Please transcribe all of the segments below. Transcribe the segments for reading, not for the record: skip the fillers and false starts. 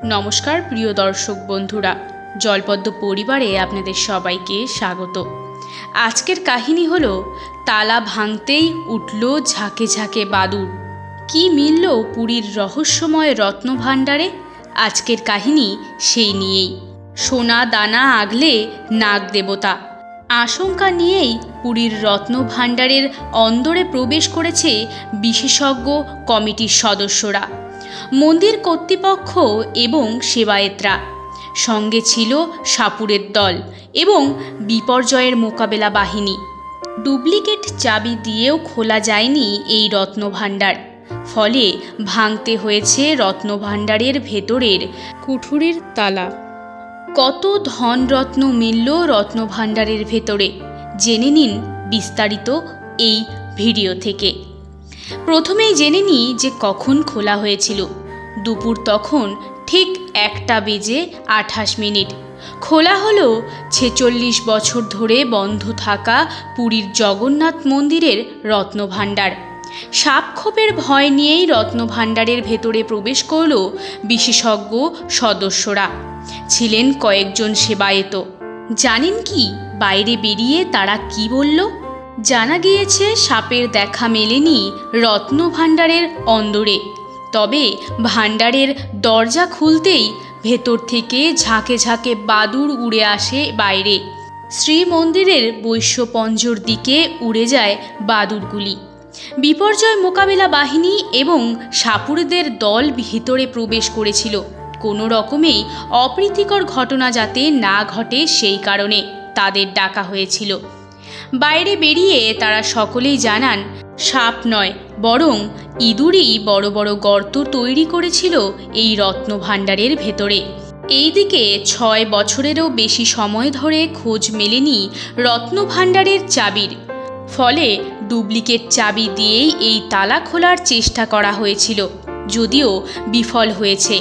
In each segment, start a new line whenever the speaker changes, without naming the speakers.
नमस्कार प्रिय दर्शक बंधुरा जलपद्म परिवारे आपनादेर सबाइके स्वागत। आजकेर काहिनी हलो ताला भांगतेई उठलो झाके झाके बादुर। कि मिलल पुरीर रहस्यमय रत्न भाण्डारे? आजकेर काहिनी सेई नियेई। सोना दाना आगले नाग देवता आशंका नियेई पुरीर रत्न भाण्डारेर अन्दरे प्रवेश करेছে विशेषज्ञ कमिटिर सदस्यरा, मंदिर कर्तृपक्ष एवं सेवायतरा। संगे छिलो सापुरेर दल एवं विपर्ययेर मोकाबेला बाहिनी। डुप्लिकेट चाबी दिएও खोला जायनि এই रत्न भाण्डार। फले भांगते हয়েছে रत्न भाण्डारेर भेतरेर कुठुरिर ताला। कत धन रत्न मिलल रत्न भाण्डारेर भेतरे जेने निन विस्तारित এই ভিডিও থেকে। प्रथमेই জেনে নিই যে কখন খোলা হয়েছিল। দুপুর তখন ঠিক 1টা বেজে 28 মিনিট। খোলা হলো 46 বছর ধরে বন্ধ থাকা পুরীর জগন্নাথ মন্দিরের রত্ন ভাণ্ডার। সাপখোপের ভয় নিয়েই রত্ন ভাণ্ডারের ভেতরে প্রবেশ করল বিশেষজ্ঞ সদস্যরা। ছিলেন কয়েকজন সেবায়েত। জানেন কি বাইরে বেরিয়ে তারা কি বলল? জানা গিয়েছে সাপের দেখা মেলেনি রত্ন ভাণ্ডারের অন্দরে, তবে ভাণ্ডারের দরজা খুলতেই ভেতর থেকে ঝাঁকে ঝাঁকে বাদুড় উড়ে আসে বাইরে। শ্রীমন্দিরের বৈশ্যপঞ্জর দিকে উড়ে যায় বাদুড়গুলি। বিপর্যয় মোকাবিলা বাহিনী এবং সাপুড়েদের দল ভিতরে প্রবেশ করেছিল কোনো রকমেই অপ্রীতিকর ঘটনা যাতে না ঘটে সেই কারণে তাদের ডাকা হয়েছিল। বাইরে বেরিয়ে তারা সকলেই জানান সাপ নয় বরং ইঁদুরই বড় বড় গর্ত তৈরি করেছিল এই রত্ন ভাণ্ডারের ভেতরে। এইদিকে 6 বছরেরও বেশি সময় ধরে খোঁজ মেলেনি রত্ন ভাণ্ডারের চাবির। ফলে ডুপ্লিকেট চাবি দিয়েই এই তালা খোলার চেষ্টা করা হয়েছিল, যদিও বিফল হয়েছে।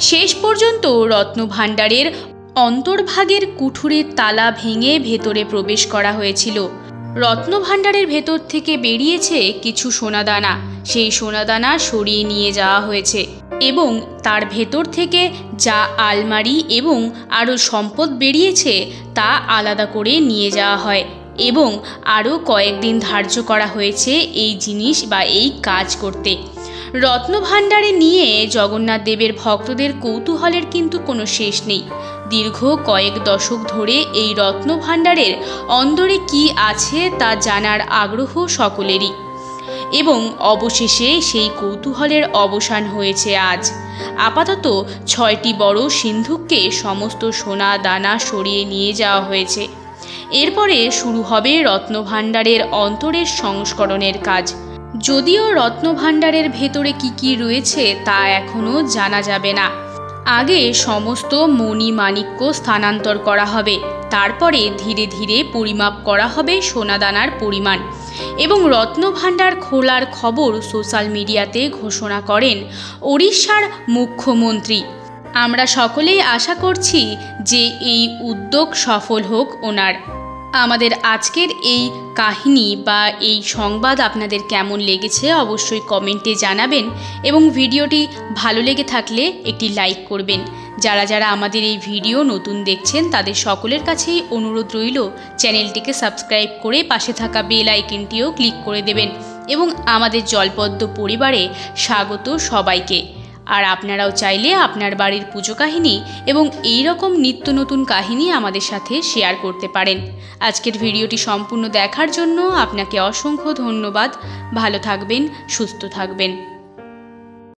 শেষ পর্যন্ত রত্ন ভাণ্ডারের অন্তর্ভাগের কুঠুরির তালা ভেঙে ভেতরে প্রবেশ করা হয়েছিল। রত্ন ভাণ্ডারের ভেতর থেকে বেরিয়েছে কিছু সোনাদানা। সেই সোনাদানা সরিয়ে নিয়ে যাওয়া হয়েছে এবং তার ভেতর থেকে যা আলমারি এবং আরও সম্পদ বেরিয়েছে তা আলাদা করে নিয়ে যাওয়া হয় এবং আরও কয়েকদিন ধার্য করা হয়েছে এই জিনিস বা এই কাজ করতে। রত্ন ভাণ্ডারে নিয়ে জগন্নাথ দেবের ভক্তদের কৌতূহলের কিন্তু কোনো শেষ নেই। দীর্ঘ কয়েক দশক ধরে এই রত্ন ভাণ্ডারের অন্দরে কি আছে তা জানার আগ্রহ সকলেরই এবং অবশেষে সেই কৌতূহলের অবসান হয়েছে আজ। আপাতত 6টি বড় সিন্ধুককে সমস্ত সোনা দানা সরিয়ে নিয়ে যাওয়া হয়েছে। এরপরে শুরু হবে রত্ন ভাণ্ডারের অন্তরের সংস্করণের কাজ। যদিও রত্ন ভাণ্ডারের ভেতরে কি কি রয়েছে তা এখনও জানা যাবে না। আগে সমস্ত মণি মাণিক্য স্থানান্তর করা হবে, তারপরে ধীরে ধীরে পরিমাপ করা হবে সোনাদানার পরিমাণ এবং রত্ন ভাণ্ডার খোলার খবর সোশ্যাল মিডিয়াতে ঘোষণা করেন ওড়িশার মুখ্যমন্ত্রী। আমরা সকলেই আশা করছি যে এই উদ্যোগ সফল হোক ওনার। আমাদের আজকের এই কাহিনী বা এই সংবাদ আপনাদের কেমন লেগেছে অবশ্যই কমেন্টে জানাবেন এবং ভিডিওটি ভালো লেগে থাকলে একটি লাইক করবেন। যারা যারা আমাদের এই ভিডিও নতুন দেখছেন তাদের সকলের কাছেই অনুরোধ রইল চ্যানেলটিকে সাবস্ক্রাইব করে পাশে থাকা বেল আইকনটিও ক্লিক করে দেবেন এবং আমাদের জলপদ্ম পরিবারে স্বাগত সবাইকে। আর আপনারাও চাইলে আপনার বাড়ির পুজো কাহিনী এবং এই রকম নিত্য নতুন কাহিনী আমাদের সাথে শেয়ার করতে পারেন। আজকের ভিডিওটি সম্পূর্ণ দেখার জন্য আপনাকে অসংখ্য ধন্যবাদ। ভালো থাকবেন, সুস্থ থাকবেন।